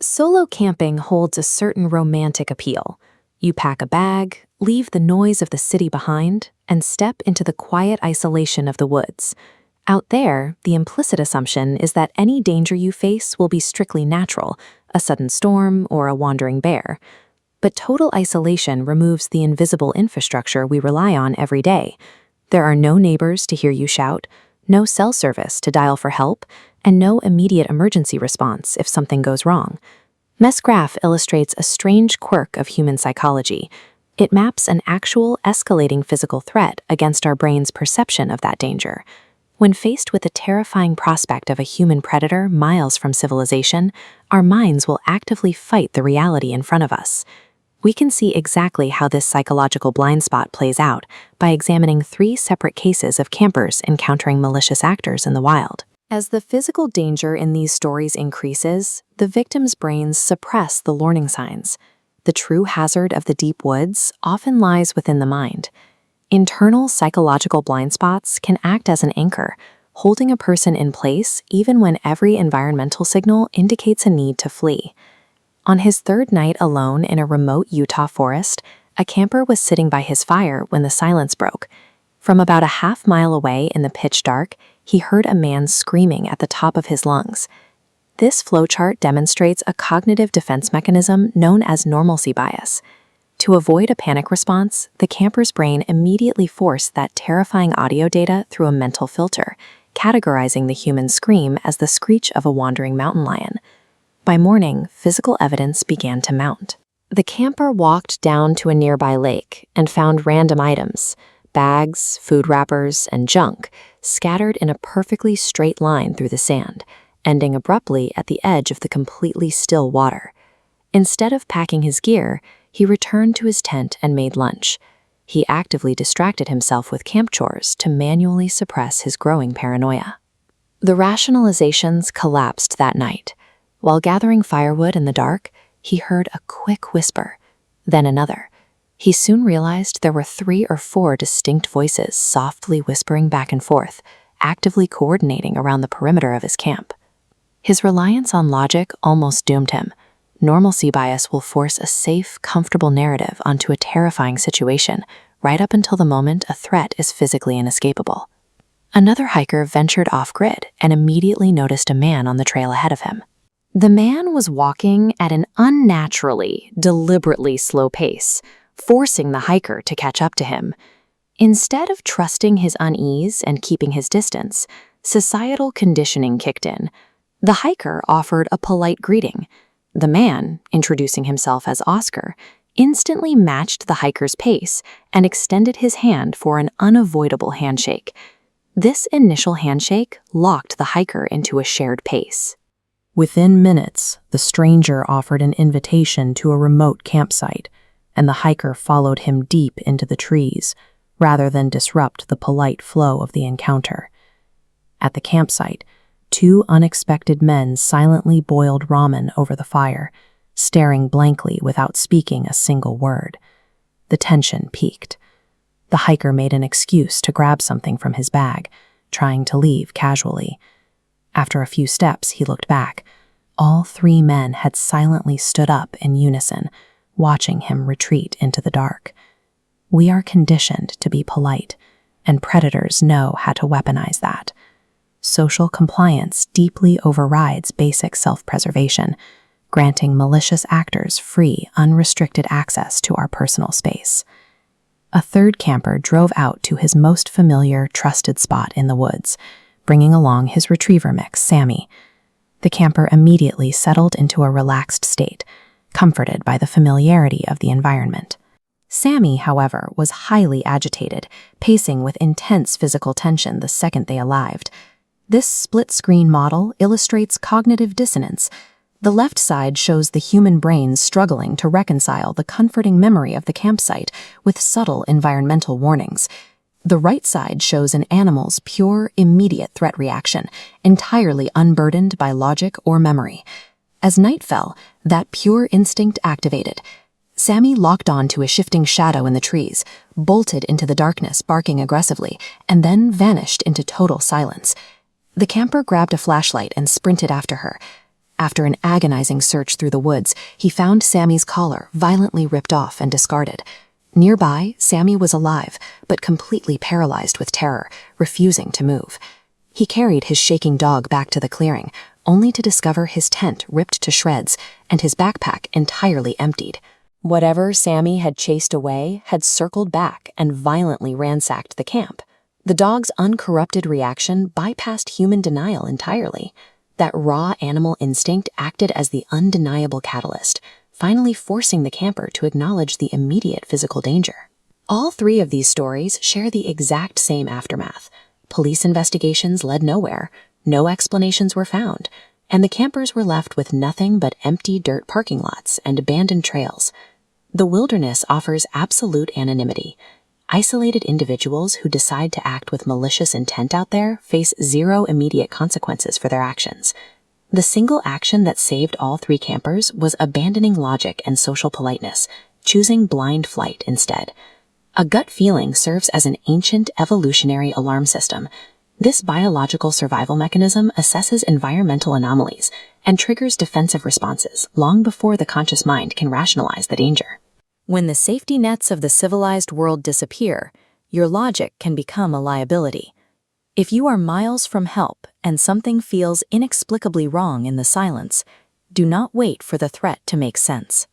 Solo camping holds a certain romantic appeal. You pack a bag, leave the noise of the city behind, and step into the quiet isolation of the woods. Out there, the implicit assumption is that any danger you face will be strictly natural, a sudden storm or a wandering bear. But total isolation removes the invisible infrastructure we rely on every day. There are no neighbors to hear you shout, no cell service to dial for help, and no immediate emergency response if something goes wrong. Messgraph illustrates a strange quirk of human psychology. It maps an actual escalating physical threat against our brain's perception of that danger. When faced with the terrifying prospect of a human predator miles from civilization, our minds will actively fight the reality in front of us. We can see exactly how this psychological blind spot plays out by examining 3 separate cases of campers encountering malicious actors in the wild. As the physical danger in these stories increases, the victims' brains suppress the warning signs. The true hazard of the deep woods often lies within the mind. Internal psychological blind spots can act as an anchor, holding a person in place even when every environmental signal indicates a need to flee. On his 3rd night alone in a remote Utah forest, a camper was sitting by his fire when the silence broke. From about a half-mile away in the pitch dark, he heard a man screaming at the top of his lungs. This flowchart demonstrates a cognitive defense mechanism known as normalcy bias. To avoid a panic response, the camper's brain immediately forced that terrifying audio data through a mental filter, categorizing the human scream as the screech of a wandering mountain lion. By morning, physical evidence began to mount. The camper walked down to a nearby lake and found random items, bags, food wrappers, and junk, scattered in a perfectly straight line through the sand, ending abruptly at the edge of the completely still water. Instead of packing his gear, he returned to his tent and made lunch. He actively distracted himself with camp chores to manually suppress his growing paranoia. The rationalizations collapsed that night. While gathering firewood in the dark, he heard a quick whisper, then another. He soon realized there were 3 or 4 distinct voices softly whispering back and forth, actively coordinating around the perimeter of his camp. His reliance on logic almost doomed him. Normalcy bias will force a safe, comfortable narrative onto a terrifying situation, right up until the moment a threat is physically inescapable. Another hiker ventured off-grid and immediately noticed a man on the trail ahead of him. The man was walking at an unnaturally, deliberately slow pace, forcing the hiker to catch up to him. Instead of trusting his unease and keeping his distance, societal conditioning kicked in. The hiker offered a polite greeting. The man, introducing himself as Oscar, instantly matched the hiker's pace and extended his hand for an unavoidable handshake. This initial handshake locked the hiker into a shared pace. Within minutes, the stranger offered an invitation to a remote campsite, and the hiker followed him deep into the trees, rather than disrupt the polite flow of the encounter. At the campsite, 2 unexpected men silently boiled ramen over the fire, staring blankly without speaking a single word. The tension peaked. The hiker made an excuse to grab something from his bag, trying to leave casually. After a few steps, he looked back. All 3 men had silently stood up in unison, watching him retreat into the dark. We are conditioned to be polite, and predators know how to weaponize that. Social compliance deeply overrides basic self-preservation, granting malicious actors free, unrestricted access to our personal space. A 3rd camper drove out to his most familiar, trusted spot in the woods, bringing along his retriever mix, Sammy. The camper immediately settled into a relaxed state, comforted by the familiarity of the environment. Sammy, however, was highly agitated, pacing with intense physical tension the second they arrived. This split-screen model illustrates cognitive dissonance. The left side shows the human brain struggling to reconcile the comforting memory of the campsite with subtle environmental warnings. The right side shows an animal's pure, immediate threat reaction, entirely unburdened by logic or memory. As night fell, that pure instinct activated. Sammy locked on to a shifting shadow in the trees, bolted into the darkness barking aggressively, and then vanished into total silence. The camper grabbed a flashlight and sprinted after her. After an agonizing search through the woods, he found Sammy's collar violently ripped off and discarded. Nearby, Sammy was alive, but completely paralyzed with terror, refusing to move. He carried his shaking dog back to the clearing, only to discover his tent ripped to shreds and his backpack entirely emptied. Whatever Sammy had chased away had circled back and violently ransacked the camp. The dog's uncorrupted reaction bypassed human denial entirely. That raw animal instinct acted as the undeniable catalyst, finally forcing the camper to acknowledge the immediate physical danger. All three of these stories share the exact same aftermath. Police investigations led nowhere, no explanations were found, and the campers were left with nothing but empty dirt parking lots and abandoned trails. The wilderness offers absolute anonymity. Isolated individuals who decide to act with malicious intent out there face zero immediate consequences for their actions. The single action that saved all three campers was abandoning logic and social politeness, choosing blind flight instead. A gut feeling serves as an ancient evolutionary alarm system. This biological survival mechanism assesses environmental anomalies and triggers defensive responses long before the conscious mind can rationalize the danger. When the safety nets of the civilized world disappear, your logic can become a liability. If you are miles from help and something feels inexplicably wrong in the silence, do not wait for the threat to make sense.